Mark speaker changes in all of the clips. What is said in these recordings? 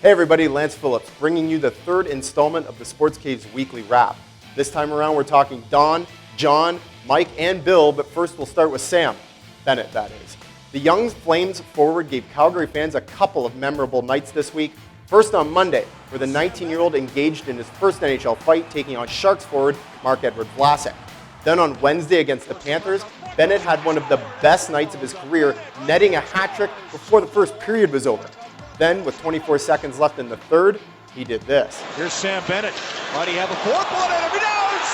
Speaker 1: Hey everybody, Lance Phillips, bringing you the third installment of the Sports Cave's weekly wrap. This time around we're talking Don, John, Mike, and Bill, but first we'll start with Sam. Bennett, that is. The young Flames forward gave Calgary fans a couple of memorable nights this week. First on Monday, where the 19-year-old engaged in his first NHL fight, taking on Sharks forward Marc-Edouard Vlasic. Then on Wednesday against the Panthers, Bennett had one of the best nights of his career, netting a hat trick before the first period was over. Then, with 24 seconds left in the third, he did this.
Speaker 2: Here's Sam Bennett. Might he have a fourth one? And he does!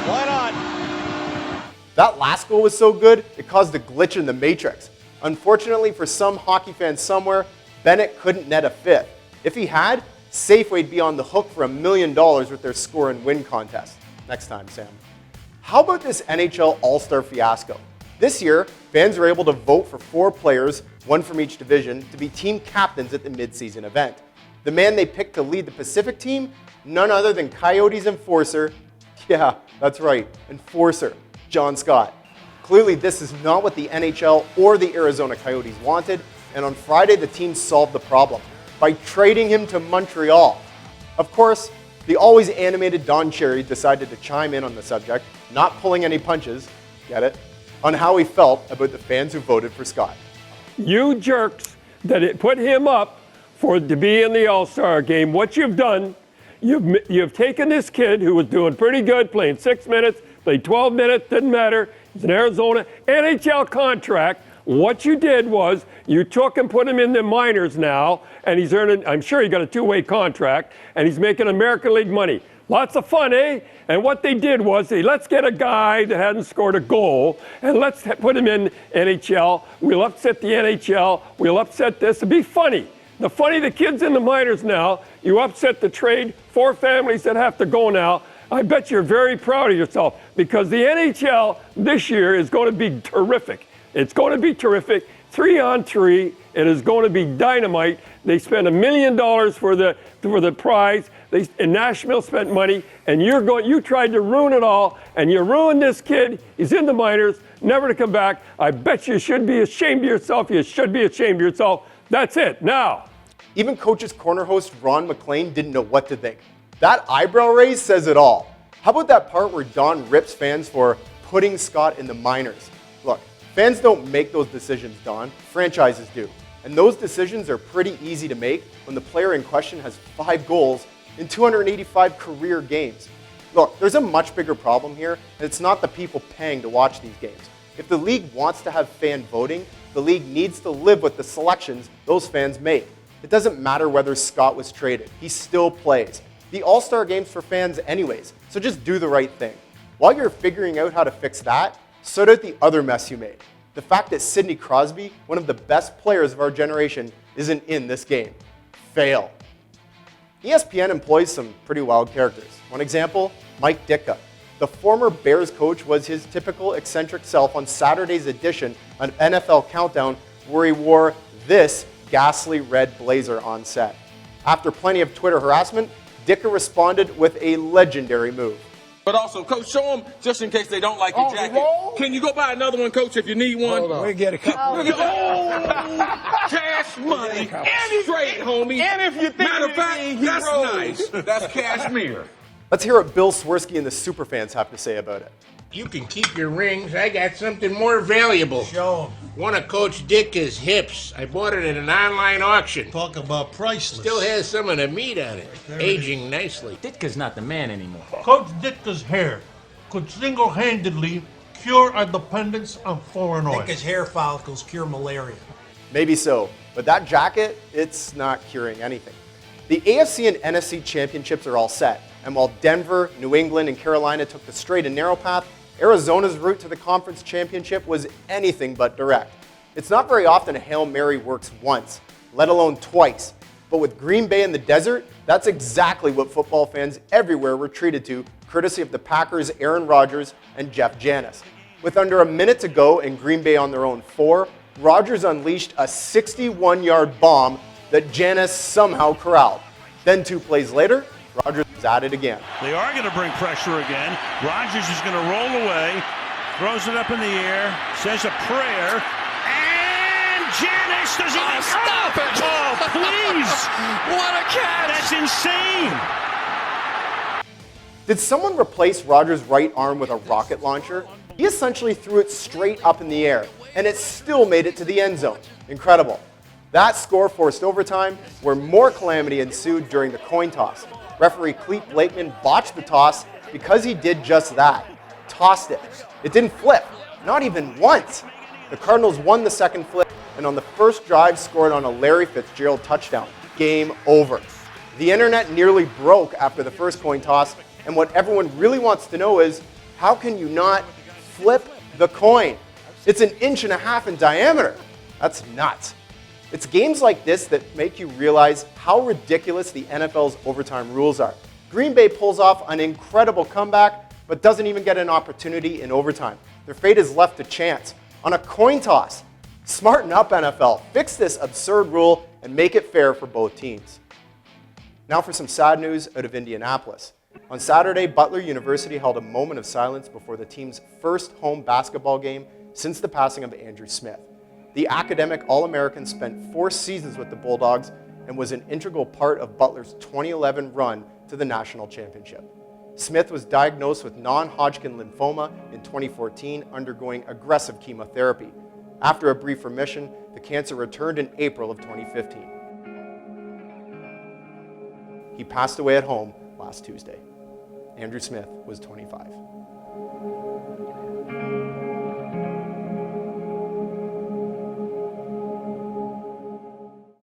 Speaker 2: Why not?
Speaker 1: That last goal was so good, it caused a glitch in the matrix. Unfortunately for some hockey fans somewhere, Bennett couldn't net a fifth. If he had, Safeway'd be on the hook for $1 million with their score and win contest. Next time, Sam. How about this NHL All-Star fiasco? This year, fans were able to vote for 4 players, one from each division, to be team captains at the mid-season event. The man they picked to lead the Pacific team? None other than Coyotes enforcer, yeah, that's right, enforcer, John Scott. Clearly, this is not what the NHL or the Arizona Coyotes wanted, and on Friday, the team solved the problem by trading him to Montreal. Of course, the always animated Don Cherry decided to chime in on the subject, not pulling any punches, get it, on how he felt about the fans who voted for Scott.
Speaker 3: You jerks that put him up to be in the All-Star game, what you've done, you've taken this kid who was doing pretty good, playing 6 minutes, played 12 minutes, didn't matter, he's in Arizona, NHL contract. What you did was you took and put him in the minors now, and he's earning, I'm sure he got a 2-way contract, and he's making American League money. Lots of fun, eh? And what they did was, let's get a guy that hadn't scored a goal, and let's put him in NHL. We'll upset the NHL. We'll upset this. It'll be funny. The kid's in the minors now. You upset the trade. 4 families that have to go now. I bet you're very proud of yourself, because the NHL this year is going to be terrific. It's going to be terrific. 3-on-3. It is going to be dynamite. They spent $1 million for the prize. And Nashville spent money, and you tried to ruin it all, and you ruined this kid. He's in the minors, never to come back. I bet you should be ashamed of yourself. You should be ashamed of yourself. That's it. Now.
Speaker 1: Even Coach's Corner host Ron McLean didn't know what to think. That eyebrow raise says it all. How about that part where Don rips fans for putting Scott in the minors? Look, fans don't make those decisions, Don. Franchises do. And those decisions are pretty easy to make when the player in question has 5 goals in 285 career games. Look, there's a much bigger problem here, and it's not the people paying to watch these games. If the league wants to have fan voting, the league needs to live with the selections those fans make. It doesn't matter whether Scott was traded. He still plays. The All-Star game's for fans anyways, so just do the right thing. While you're figuring out how to fix that, sort out the other mess you made. The fact that Sidney Crosby, one of the best players of our generation, isn't in this game. Fail. ESPN employs some pretty wild characters. One example, Mike Ditka. The former Bears coach was his typical eccentric self on Saturday's edition of NFL Countdown, where he wore this ghastly red blazer on set. After plenty of Twitter harassment, Ditka responded with a legendary move.
Speaker 4: But also, Coach, show them just in case they don't like your jacket. Can you go buy another one, Coach, if you need one?
Speaker 5: Hold on.
Speaker 4: We'll get a couple. Cash money. Straight, homie.
Speaker 5: And if you think
Speaker 4: matter of fact, that's nice. That's cashmere.
Speaker 1: Let's hear what Bill Swirsky and the Superfans have to say about it.
Speaker 6: You can keep your rings. I got something more valuable.
Speaker 5: Show 'em.
Speaker 6: One of Coach Ditka's hips. I bought it at an online auction.
Speaker 5: Talk about priceless.
Speaker 6: Still has some of the meat on it. Aging nicely.
Speaker 7: Ditka's not the man anymore.
Speaker 8: Coach Ditka's hair could single-handedly cure our dependence on foreign oil.
Speaker 5: Ditka's hair follicles cure malaria.
Speaker 1: Maybe so, but that jacket, it's not curing anything. The AFC and NFC championships are all set, and while Denver, New England, and Carolina took the straight and narrow path, Arizona's route to the conference championship was anything but direct. It's not very often a Hail Mary works once, let alone twice. But with Green Bay in the desert, that's exactly what football fans everywhere were treated to, courtesy of the Packers' Aaron Rodgers and Jeff Janis. With under a minute to go and Green Bay on their own 4, Rodgers unleashed a 61-yard bomb that Janis somehow corralled. Then 2 plays later, Rodgers was at it again.
Speaker 9: They are going to bring pressure again. Rodgers is going to roll away.
Speaker 7: Throws it up in the air, says a prayer, and Janis does even
Speaker 2: stop it!
Speaker 7: Oh, please!
Speaker 2: What a catch!
Speaker 7: That's insane!
Speaker 1: Did someone replace Rodgers' right arm with a rocket launcher? He essentially threw it straight up in the air, and it still made it to the end zone. Incredible. That score forced overtime, where more calamity ensued during the coin toss. Referee Clete Blakeman botched the toss because he did just that. Tossed it. It didn't flip, not even once. The Cardinals won the second flip, and on the first drive scored on a Larry Fitzgerald touchdown. Game over. The internet nearly broke after the first coin toss, and what everyone really wants to know is, how can you not flip the coin? It's 1.5 inches in diameter. That's nuts. It's games like this that make you realize how ridiculous the NFL's overtime rules are. Green Bay pulls off an incredible comeback, but doesn't even get an opportunity in overtime. Their fate is left to chance on a coin toss. Smarten up, NFL. Fix this absurd rule and make it fair for both teams. Now for some sad news out of Indianapolis. On Saturday, Butler University held a moment of silence before the team's first home basketball game since the passing of Andrew Smith. The academic All-American spent 4 seasons with the Bulldogs and was an integral part of Butler's 2011 run to the national championship. Smith was diagnosed with non-Hodgkin lymphoma in 2014, undergoing aggressive chemotherapy. After a brief remission, the cancer returned in April of 2015. He passed away at home last Tuesday. Andrew Smith was 25.